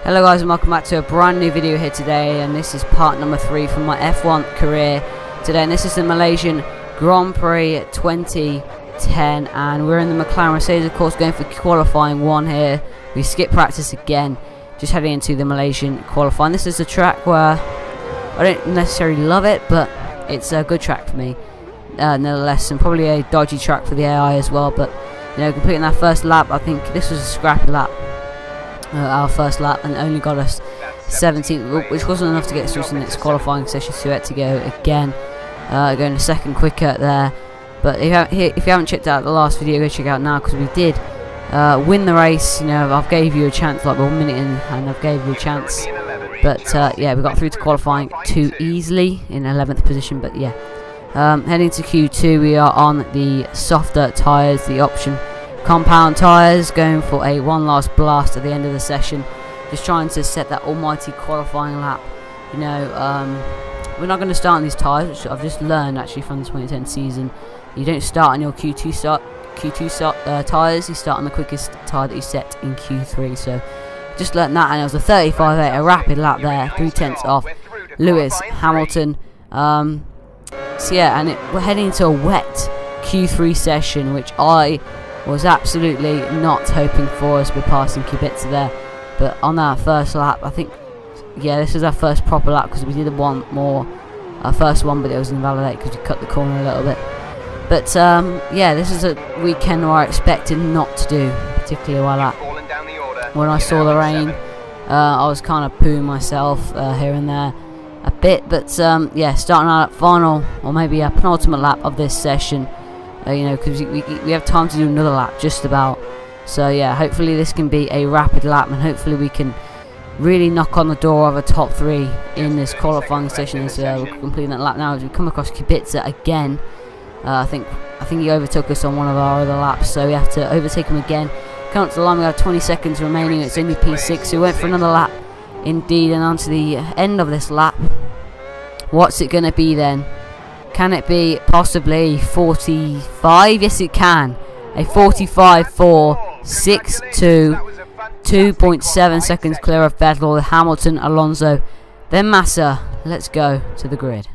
Hello guys, and welcome back to a brand new video here today, and this is part number 3 from my F1 career today, and this is the Malaysian Grand Prix 2010, and we're in the McLaren Mercedes, of course, going for qualifying 1 here. We skip practice again, just heading into the Malaysian qualifying. This is a track where I don't necessarily love it, but it's a good track for me nonetheless, and probably a dodgy track for the AI as well. But you know, completing that first lap, I think this was a scrappy lap. Our first lap, and only got us 17th, which wasn't enough to get through to the next qualifying session, so we had to go again, going a second quicker there. But if you haven't checked out the last video, go check it out now, because we did win the race. You know, I've gave you a chance, like 1 minute in, and I've gave you a chance, but yeah, we got through to qualifying too easily in 11th position. But yeah, heading to Q2, we are on the softer tyres, the option compound tyres, going for a one last blast at the end of the session, just trying to set that almighty qualifying lap. You know, we're not going to start on these tyres, which I've just learned actually from the 2010 season. You don't start on your Q2 tyres, you start on the quickest tyre that you set in Q3. So just learned that, and it was a 35.8, a rapid lap there, 3/10 off Lewis Hamilton. So yeah, and we're heading into a wet Q3 session, which I was absolutely not hoping for, as we're passing Kubica there. But on our first lap, I think, yeah, this is our first proper lap, because we did one more, our first one, but it was invalidated because we cut the corner a little bit. But yeah, this is a weekend where I expected not to do particularly well at. When I saw the rain, I was kind of pooing myself here and there a bit. But yeah, starting out at final, or maybe a penultimate lap of this session. You know, because we have time to do another lap just about. So yeah, hopefully this can be a rapid lap, and hopefully we can really knock on the door of a top 3 in this qualifying session. So we're completing that lap now as we come across Kubica again. I think he overtook us on one of our other laps, so we have to overtake him again. Come up to the line, we have 20 seconds remaining. It's only P6, so we went for another lap indeed, and on to the end of this lap. What's it going to be then? Can it be possibly 45? Yes, it can. A 45.462, 2.7 seconds clear of Vettel, Hamilton, Alonso, then Massa. Let's go to the grid.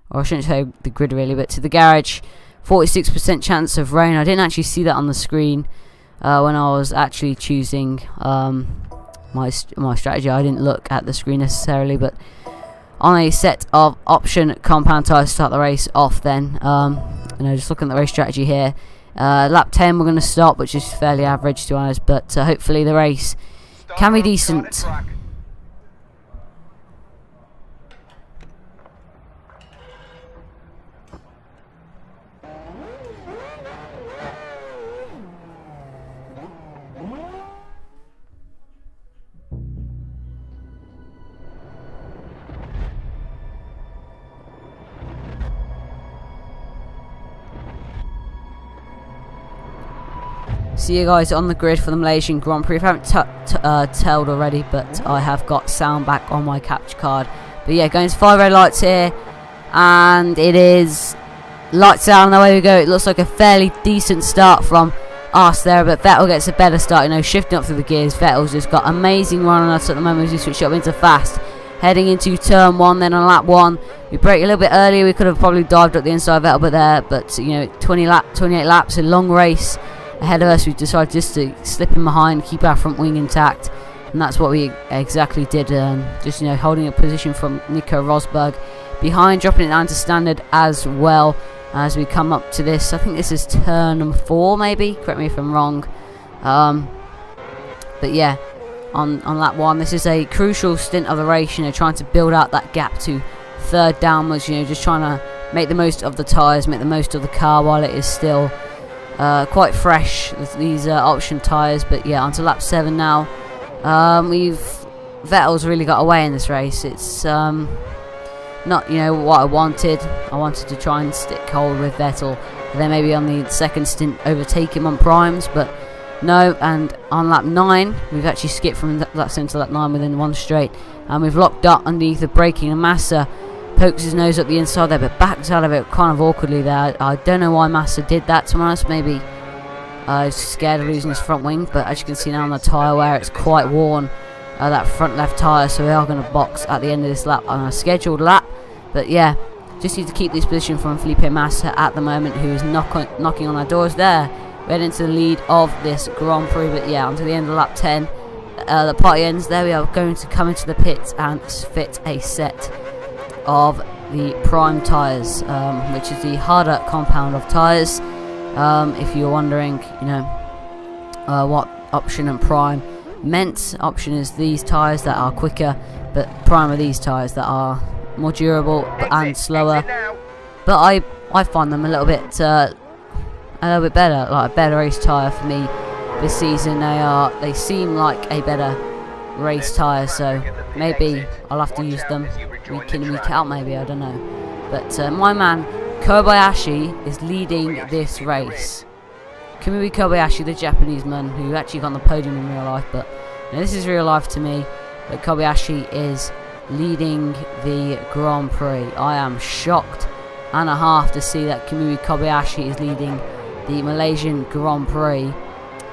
Or I shouldn't say the grid really, but to the garage. 46% chance of rain. I didn't actually see that on the screen when I was actually choosing my strategy. I didn't look at the screen necessarily, but on a set of option compound tyres to start the race off then. You know, just looking at the race strategy here. Lap 10 we're going to stop, which is fairly average to be honest, but hopefully the race can be decent. See you guys on the grid for the Malaysian Grand Prix. If I haven't told already, but I have got sound back on my capture card. But yeah, going to 5 red lights here, and it is lights out, and away we go. It looks like a fairly decent start from us there, but Vettel gets a better start, you know, shifting up through the gears. Vettel's just got amazing run on us at the moment as we switch up into fast. Heading into turn 1, then on lap 1, we break a little bit earlier. We could have probably dived up the inside of Vettel, but you know, 28 laps, a long race ahead of us. We decided just to slip in behind, keep our front wing intact, and that's what we exactly did. Just, you know, holding a position from Nico Rosberg behind, dropping it down to standard as well as we come up to this. I think this is turn number 4, maybe. Correct me if I'm wrong. But yeah, on lap 1, this is a crucial stint of the race. You know, trying to build out that gap to third downwards. You know, just trying to make the most of the tyres, make the most of the car while it is still quite fresh, these option tyres. But yeah, onto lap 7 now. Vettel's really got away in this race. It's not, you know, what I wanted. I wanted to try and stick hold with Vettel, and then maybe on the second stint overtake him on primes, but no. And on lap 9, we've actually skipped from lap 7 to lap 9 within one straight, and we've locked up underneath the braking, and Massa pokes his nose up the inside there, but backs out of it kind of awkwardly there. I don't know why Massa did that, to be honest. Maybe He's scared of losing his front wing, but as you can see now on the tyre wear, it's quite worn, that front left tyre, so we are going to box at the end of this lap on a scheduled lap. But yeah, just need to keep this position from Felipe Massa at the moment, who is knocking on our doors there. We're heading to the lead of this Grand Prix, but yeah, onto the end of lap 10. The party ends there. We are going to come into the pit and fit a set of the Prime tyres, which is the harder compound of tyres. If you're wondering, you know, what Option and Prime meant, Option is these tyres that are quicker, but Prime are these tyres that are more durable and slower. But I find them a little bit better, like a better race tyre for me this season. They seem like a better race tyre, so maybe I'll have to use them week in week out, maybe, I don't know. But my man Kobayashi is leading this race. Kamui Kobayashi, the Japanese man who actually got on the podium in real life, but you know, this is real life to me, that Kobayashi is leading the Grand Prix. I am shocked and a half to see that Kamui Kobayashi is leading the Malaysian Grand Prix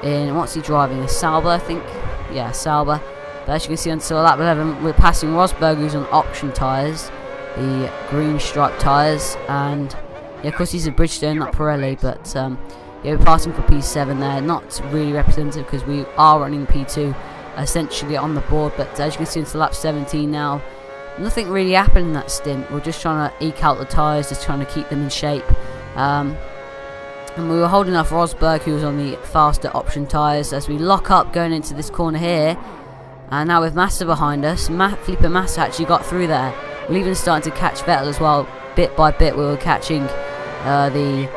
in, what's he driving, a Sauber, I think? Yeah, Sauber. But as you can see until lap 11, we're passing Rosberg, who's on Option tyres, the green stripe tyres, and yeah, of course he's a Bridgestone, not Pirelli, but yeah, we're passing for P7 there. Not really representative because we are running P2 essentially on the board, but as you can see until lap 17 now, nothing really happened in that stint. We're just trying to eke out the tyres, just trying to keep them in shape. And we were holding off Rosberg, who was on the faster Option tyres, as we lock up going into this corner here. And now with Massa behind us, Felipe Massa actually got through there. We're even starting to catch Vettel as well. Bit by bit we were catching the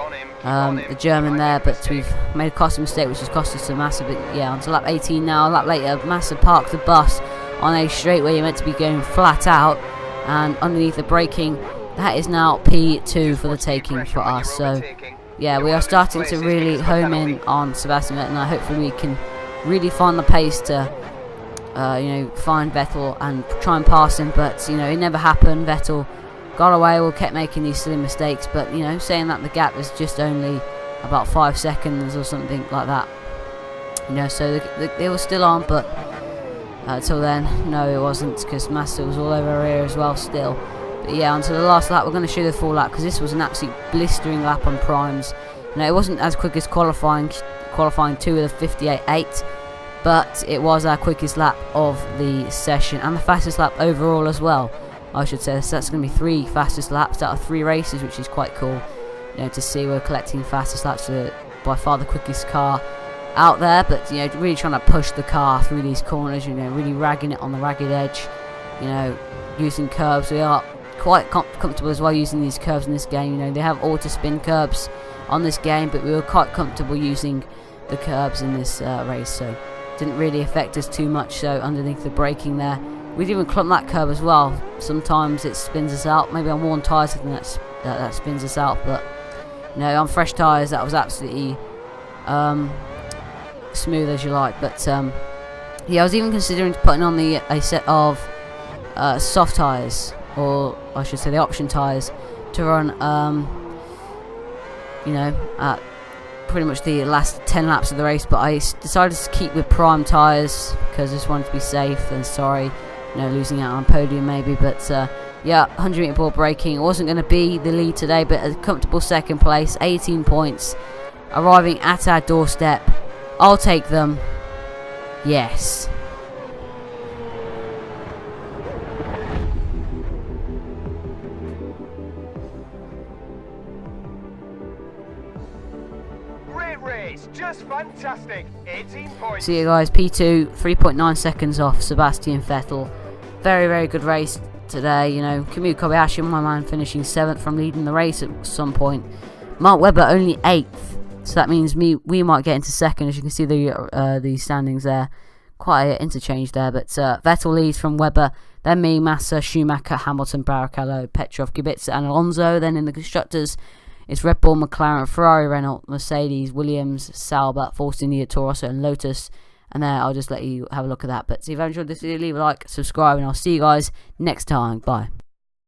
German there, but we've made a costly mistake which has cost us to Massa. But yeah, on to lap 18 now. A lap later, Massa parked the bus on a straight where you're meant to be going flat out, and underneath the braking, that is now P2 for the taking for us. So yeah, we are starting to really home in on Sebastian Vettel now. Hopefully we can really find the pace to you know, find Vettel and try and pass him, but you know, it never happened. Vettel got away, we kept making these silly mistakes, but you know, saying that the gap is just only about 5 seconds or something like that, you know, so they were still on, but until then, no, it wasn't, because Massa was all over our ear as well still. But yeah, onto the last lap. We're going to show the full lap, because this was an absolute blistering lap on primes. You know, it wasn't as quick as qualifying 2 with a 58.8, but it was our quickest lap of the session, and the fastest lap overall as well, I should say. So that's going to be 3 fastest laps out of 3 races, which is quite cool, you know, to see we're collecting fastest laps for by far the quickest car out there. But you know, really trying to push the car through these corners, you know, really ragging it on the ragged edge, you know, using curves. We are quite comfortable as well using these curves in this game. You know, they have auto spin curbs on this game, but we were quite comfortable using the curbs in this race, so didn't really affect us too much. So underneath the braking there, we'd even clump that curb as well. Sometimes it spins us out. Maybe on worn tyres I think that spins us out, but you know, on fresh tyres that was absolutely smooth as you like. But yeah, I was even considering putting on a set of soft tyres, or I should say the Option tyres, to run you know, at pretty much the last 10 laps of the race, but I decided to keep with Prime tyres because I just wanted to be safe, and sorry, you know, losing out on podium maybe. But yeah, 100 metre ball braking. It wasn't going to be the lead today, but a comfortable second place, 18 points, arriving at our doorstep. I'll take them. Yes. Just fantastic. 18 points. So yeah guys, P2, 3.9 seconds off Sebastian Vettel. Very, very good race today. You know, Kamui Kobayashi, my man, finishing 7th from leading the race at some point. Mark Webber only 8th. So that means we might get into 2nd. As you can see the standings there. Quite an interchange there. But Vettel leads from Webber. Then me, Massa, Schumacher, Hamilton, Barrichello, Petrov, Kubica and Alonso. Then in the constructors, it's Red Bull, McLaren, Ferrari, Renault, Mercedes, Williams, Sauber, Force India, Toro Rosso and Lotus. And there, I'll just let you have a look at that. But if you've enjoyed this video, leave a like, subscribe, and I'll see you guys next time. Bye.